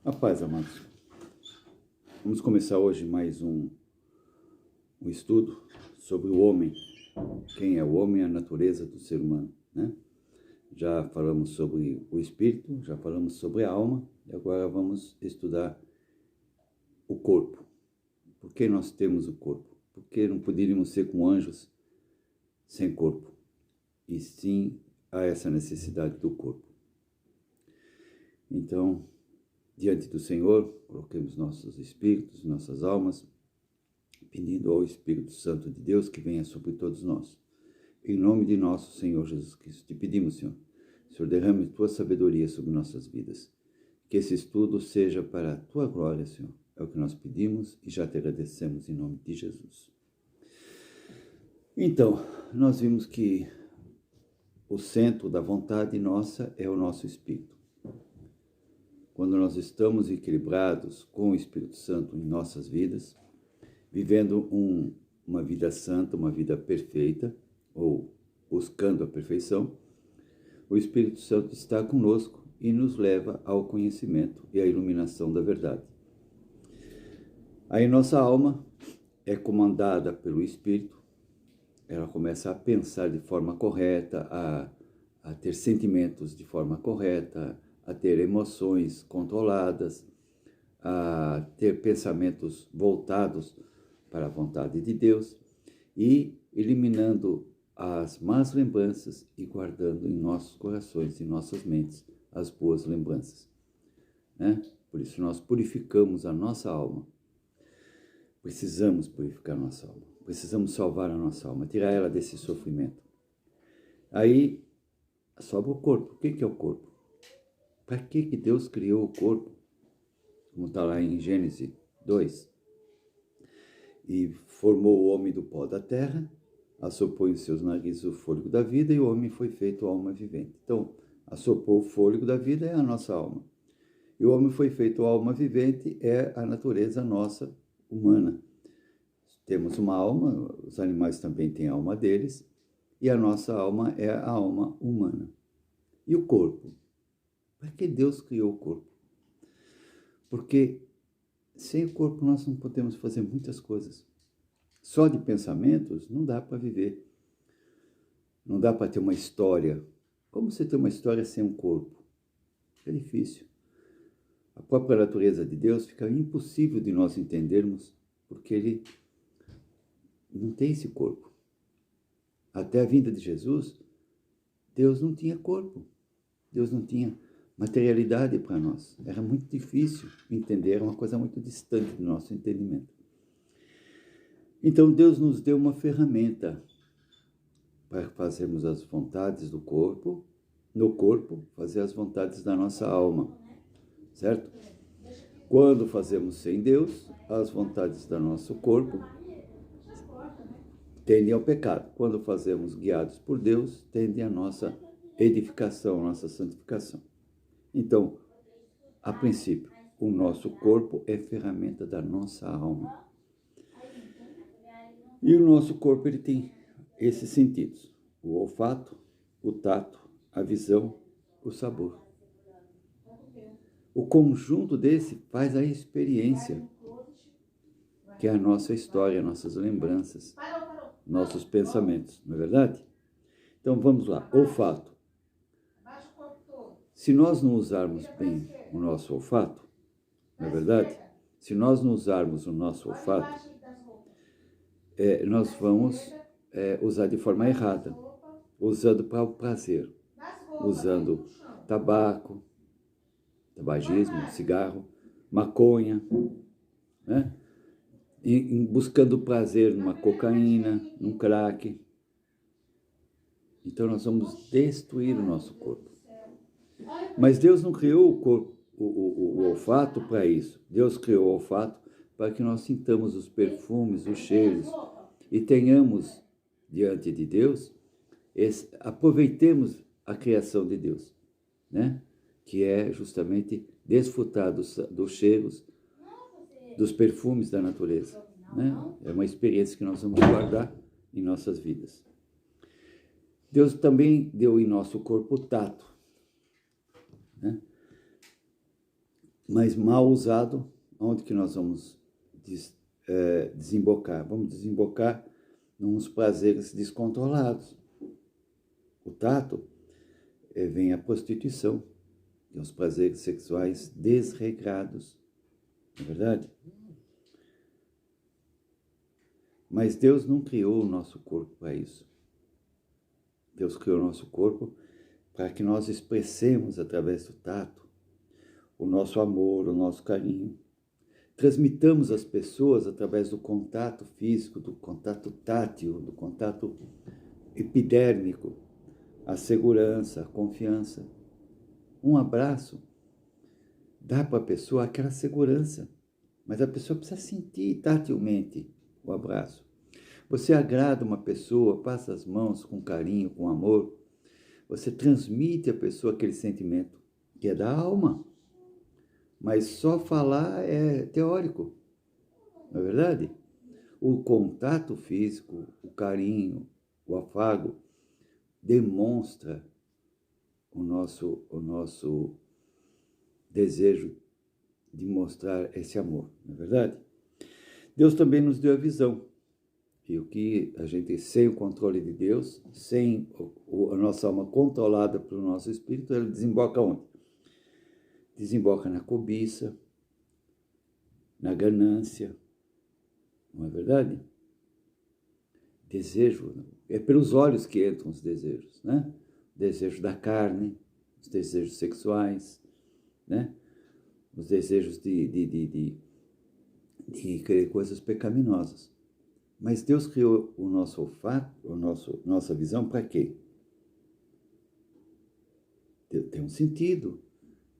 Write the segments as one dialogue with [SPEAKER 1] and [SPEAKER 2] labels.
[SPEAKER 1] A paz, amados. Vamos começar hoje mais um estudo sobre o homem. Quem é o homem e a natureza do ser humano, né? Já falamos sobre o espírito, já falamos sobre a alma, e agora vamos estudar o corpo. Por que nós temos o corpo? Por que não poderíamos ser como anjos sem corpo? E sim, há essa necessidade do corpo. Então, diante do Senhor, coloquemos nossos espíritos, nossas almas, pedindo ao Espírito Santo de Deus que venha sobre todos nós. Em nome de nosso Senhor Jesus Cristo, te pedimos, Senhor, derrame tua sabedoria sobre nossas vidas. Que esse estudo seja para a tua glória, Senhor. É o que nós pedimos e já te agradecemos em nome de Jesus. Então, nós vimos que o centro da vontade nossa é o nosso espírito. Quando nós estamos equilibrados com o Espírito Santo em nossas vidas, vivendo uma vida santa, uma vida perfeita, ou buscando a perfeição, o Espírito Santo está conosco e nos leva ao conhecimento e à iluminação da verdade. Aí nossa alma é comandada pelo Espírito, ela começa a pensar de forma correta, a ter sentimentos de forma correta, a ter emoções controladas, a ter pensamentos voltados para a vontade de Deus e eliminando as más lembranças e guardando em nossos corações, em nossas mentes, as boas lembranças, né? Por isso nós purificamos a nossa alma. Precisamos purificar a nossa alma. Precisamos salvar a nossa alma, tirar ela desse sofrimento. Aí sobra o corpo. O que é o corpo? Para que Deus criou o corpo? Como está lá em Gênesis 2. E formou o homem do pó da terra, assopou em seus narizes o fôlego da vida, e o homem foi feito alma vivente. Então, assopou o fôlego da vida é a nossa alma. E o homem foi feito alma vivente é a natureza nossa, humana. Temos uma alma, os animais também têm a alma deles, e a nossa alma é a alma humana. E o corpo? Para que Deus criou o corpo? Porque sem o corpo nós não podemos fazer muitas coisas. Só de pensamentos não dá para viver. Não dá para ter uma história. Como você tem uma história sem um corpo? É difícil. A própria natureza de Deus fica impossível de nós entendermos, porque ele não tem esse corpo. Até a vinda de Jesus, Deus não tinha corpo. Deus não tinha materialidade para nós. Era muito difícil entender, era uma coisa muito distante do nosso entendimento. Então Deus nos deu uma ferramenta para fazermos as vontades do corpo, no corpo, fazer as vontades da nossa alma, certo? Quando fazemos sem Deus, as vontades do nosso corpo tendem ao pecado. Quando fazemos guiados por Deus, tendem à nossa edificação, à nossa santificação. Então, a princípio, o nosso corpo é ferramenta da nossa alma. E o nosso corpo ele tem esses sentidos: o olfato, o tato, a visão, o sabor. O conjunto desse faz a experiência, que é a nossa história, nossas lembranças, nossos pensamentos, não é verdade? Então vamos lá, olfato. Se nós não usarmos bem o nosso olfato, não é verdade? Se nós não usarmos o nosso olfato, nós vamos usar de forma errada, usando para o prazer, usando tabaco, tabagismo, cigarro, maconha, né? Buscando prazer numa cocaína, num crack. Então nós vamos destruir o nosso corpo. Mas Deus não criou o corpo, o olfato para isso. Deus criou o olfato para que nós sintamos os perfumes, os cheiros e tenhamos diante de Deus, aproveitemos a criação de Deus, né? Que é justamente desfrutar dos cheiros, dos perfumes da natureza, né? É uma experiência que nós vamos guardar em nossas vidas. Deus também deu em nosso corpo o tato, né? Mas mal usado, onde que nós vamos desembocar? Vamos desembocar nos prazeres descontrolados. O tato vem a prostituição, que os prazeres sexuais desregrados, não é verdade? Mas Deus não criou o nosso corpo para isso. Deus criou o nosso corpo para que nós expressemos através do tato o nosso amor, o nosso carinho. Transmitamos às pessoas através do contato físico, do contato tátil, do contato epidérmico, a segurança, a confiança. Um abraço dá para a pessoa aquela segurança, mas a pessoa precisa sentir tatilmente o abraço. Você agrada uma pessoa, passa as mãos com carinho, com amor, você transmite à pessoa aquele sentimento que é da alma. Mas só falar é teórico, não é verdade? O contato físico, o carinho, o afago, demonstra o nosso desejo de mostrar esse amor, não é verdade? Deus também nos deu a visão. E o que a gente, sem o controle de Deus, sem a nossa alma controlada pelo nosso espírito, ela desemboca onde? Desemboca na cobiça, na ganância, não é verdade? Desejo, é pelos olhos que entram os desejos, né? Desejo da carne, os desejos sexuais, né? Os desejos de querer coisas pecaminosas. Mas Deus criou o nosso olfato, nossa visão para quê? Tem um sentido,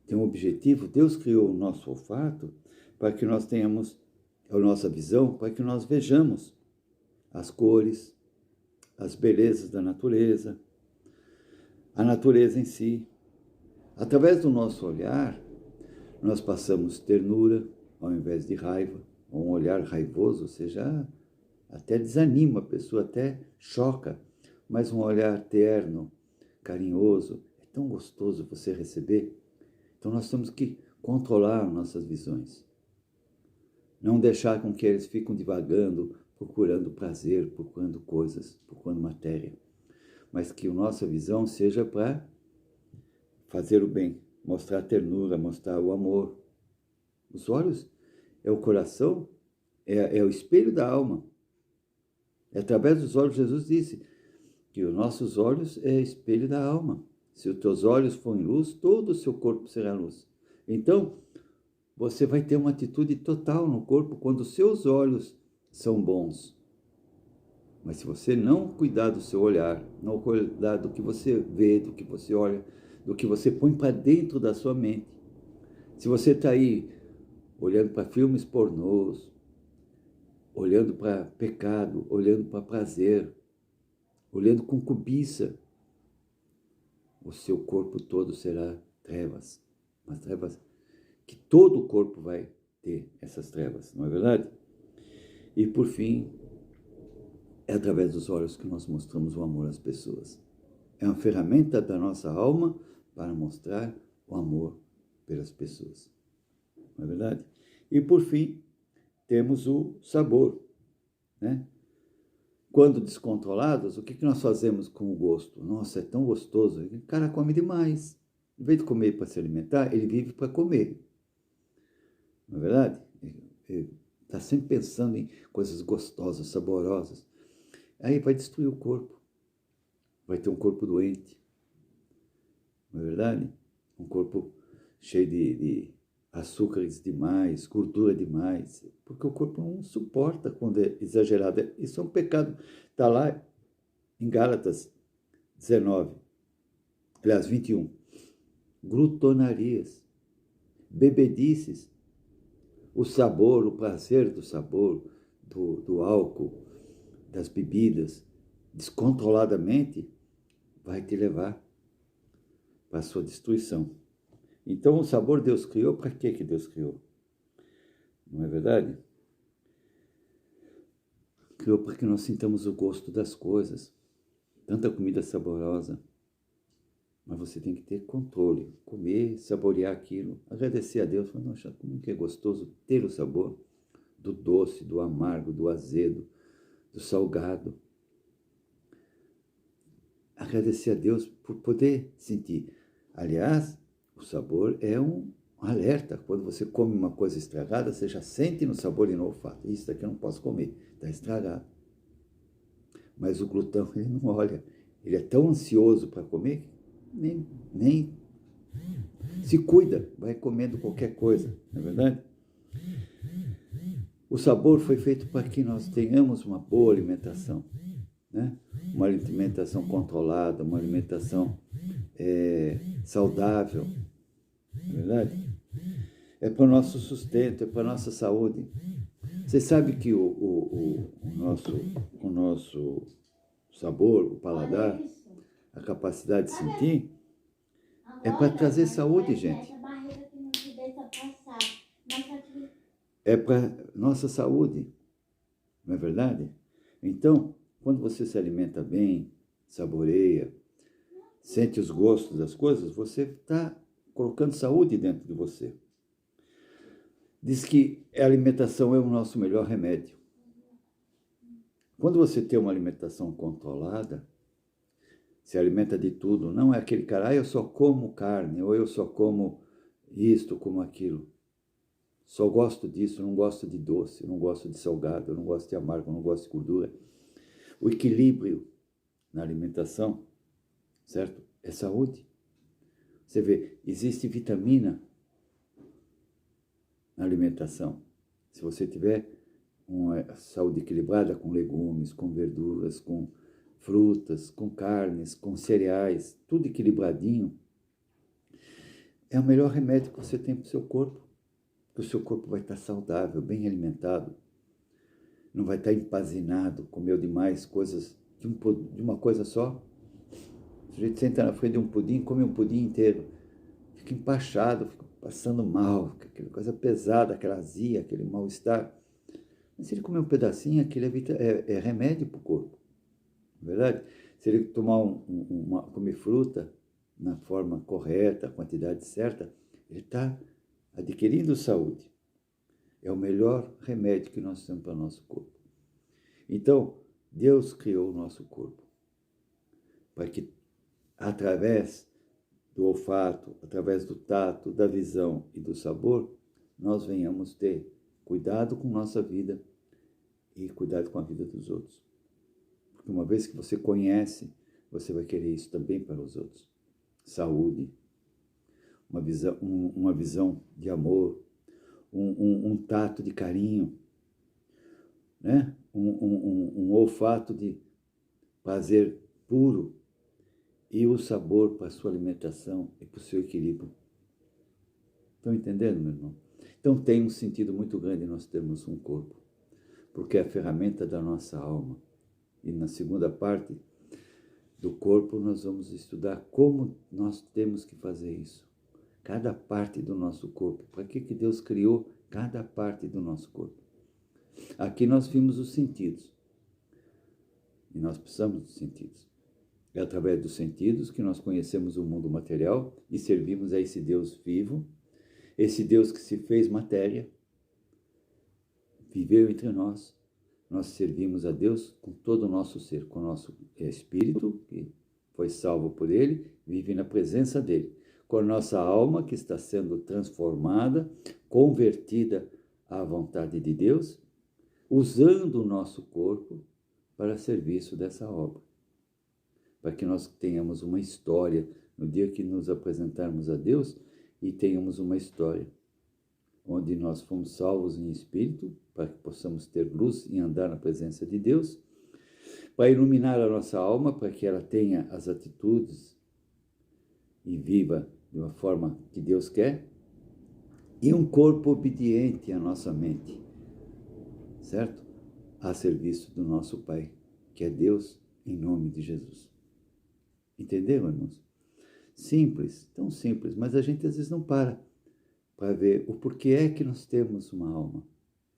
[SPEAKER 1] tem um objetivo. Deus criou o nosso olfato para que nós tenhamos a nossa visão, para que nós vejamos as cores, as belezas da natureza, a natureza em si. Através do nosso olhar, nós passamos ternura ao invés de raiva, um olhar raivoso, ou seja, até desanima a pessoa, até choca, mas um olhar terno, carinhoso, é tão gostoso você receber. Então nós temos que controlar nossas visões. Não deixar com que eles fiquem divagando, procurando prazer, procurando coisas, procurando matéria. Mas que a nossa visão seja para fazer o bem, mostrar a ternura, mostrar o amor. Os olhos é o coração, é o espelho da alma. É através dos olhos, Jesus disse que os nossos olhos é espelho da alma. Se os teus olhos forem luz, todo o seu corpo será luz. Então, você vai ter uma atitude total no corpo quando os seus olhos são bons. Mas se você não cuidar do seu olhar, não cuidar do que você vê, do que você olha, do que você põe para dentro da sua mente, se você está aí olhando para filmes pornôs, olhando para pecado, olhando para prazer, olhando com cobiça, o seu corpo todo será trevas. Mas trevas que todo o corpo vai ter essas trevas, não é verdade? E por fim, é através dos olhos que nós mostramos o amor às pessoas. É uma ferramenta da nossa alma para mostrar o amor pelas pessoas. Não é verdade? E por fim, temos o sabor, né? Quando descontrolados, o que nós fazemos com o gosto? Nossa, é tão gostoso. O cara come demais. Em vez de comer para se alimentar, ele vive para comer. Não é verdade? Ele está sempre pensando em coisas gostosas, saborosas. Aí vai destruir o corpo. Vai ter um corpo doente. Não é verdade? Um corpo cheio de açúcares demais, gordura demais, porque o corpo não suporta quando é exagerado. Isso é um pecado. Está lá em Gálatas 19, aliás, 21. Glutonarias, bebedices, o sabor, o prazer do sabor, do álcool, das bebidas, descontroladamente, vai te levar para a sua destruição. Então, o sabor Deus criou, para que Deus criou? Não é verdade? Criou para que nós sintamos o gosto das coisas. Tanta comida saborosa. Mas você tem que ter controle, comer, saborear aquilo, agradecer a Deus, falar, nossa, como que é gostoso ter o sabor do doce, do amargo, do azedo, do salgado. Agradecer a Deus por poder sentir. Aliás, o sabor é um alerta. Quando você come uma coisa estragada, você já sente no sabor e no olfato. Isso daqui eu não posso comer, está estragado. Mas o glutão, ele não olha. Ele é tão ansioso para comer, nem se cuida, vai comendo qualquer coisa, não é verdade? O sabor foi feito para que nós tenhamos uma boa alimentação, né? Uma alimentação controlada, uma alimentação saudável, não é verdade? É para o nosso sustento, é para a nossa saúde. Você sabe que o nosso sabor, o paladar, a capacidade de sentir, é para trazer saúde, gente. É para nossa saúde, não é verdade? Então, quando você se alimenta bem, saboreia, sente os gostos das coisas, você está colocando saúde dentro de você. Diz que a alimentação é o nosso melhor remédio. Quando você tem uma alimentação controlada, se alimenta de tudo, não é aquele cara, eu só como carne, ou eu só como isto, como aquilo. Só gosto disso, não gosto de doce, não gosto de salgado, não gosto de amargo, não gosto de gordura. O equilíbrio na alimentação, certo? É saúde. Você vê, existe vitamina na alimentação. Se você tiver uma saúde equilibrada com legumes, com verduras, com frutas, com carnes, com cereais, tudo equilibradinho, é o melhor remédio que você tem para o seu corpo. Porque o seu corpo vai estar saudável, bem alimentado. Não vai estar empazinado, comeu demais coisas de uma coisa só. O sujeito senta na frente de um pudim, come um pudim inteiro. Fica empachado, fica passando mal, aquela coisa pesada, aquela azia, aquele mal-estar. Mas se ele comer um pedacinho, aquilo é remédio para o corpo. Não é verdade? Se ele tomar comer fruta na forma correta, a quantidade certa, ele está adquirindo saúde. É o melhor remédio que nós temos para o nosso corpo. Então, Deus criou o nosso corpo para que, através do olfato, através do tato, da visão e do sabor, nós venhamos ter cuidado com nossa vida e cuidado com a vida dos outros. Porque uma vez que você conhece, você vai querer isso também para os outros. Saúde, uma visão de amor, um tato de carinho, né? Um olfato de prazer puro e o sabor para a sua alimentação e para o seu equilíbrio. Estão entendendo, meu irmão? Então tem um sentido muito grande nós termos um corpo, porque é a ferramenta da nossa alma. E na segunda parte do corpo nós vamos estudar como nós temos que fazer isso. Cada parte do nosso corpo. Para que Deus criou cada parte do nosso corpo? Aqui nós vimos os sentidos. E nós precisamos dos sentidos. É através dos sentidos que nós conhecemos o mundo material e servimos a esse Deus vivo, esse Deus que se fez matéria, viveu entre nós. Nós servimos a Deus com todo o nosso ser, com o nosso espírito, que foi salvo por Ele, vive na presença dEle. Com a nossa alma, que está sendo transformada, convertida à vontade de Deus, usando o nosso corpo para serviço dessa obra. Para que nós tenhamos uma história, no dia que nos apresentarmos a Deus, e tenhamos uma história, onde nós fomos salvos em espírito, para que possamos ter luz e andar na presença de Deus, para iluminar a nossa alma, para que ela tenha as atitudes e viva de uma forma que Deus quer, e um corpo obediente à nossa mente, certo? A serviço do nosso Pai, que é Deus, em nome de Jesus. Entenderam, irmãos? Simples, tão simples, mas a gente às vezes não para ver o porquê é que nós temos uma alma,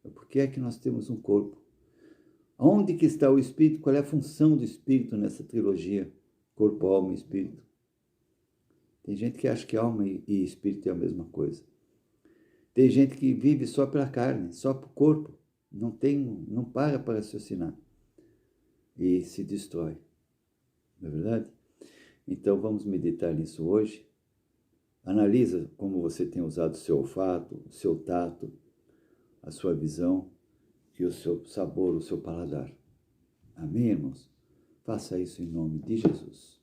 [SPEAKER 1] o porquê é que nós temos um corpo. Onde que está o Espírito? Qual é a função do Espírito nessa trilogia? Corpo, alma e Espírito. Tem gente que acha que alma e espírito é a mesma coisa. Tem gente que vive só pela carne, só para o corpo. Não para raciocinar. E se destrói. Não é verdade? Então vamos meditar nisso hoje. Analisa como você tem usado o seu olfato, o seu tato, a sua visão e o seu sabor, o seu paladar. Amém, irmãos? Faça isso em nome de Jesus.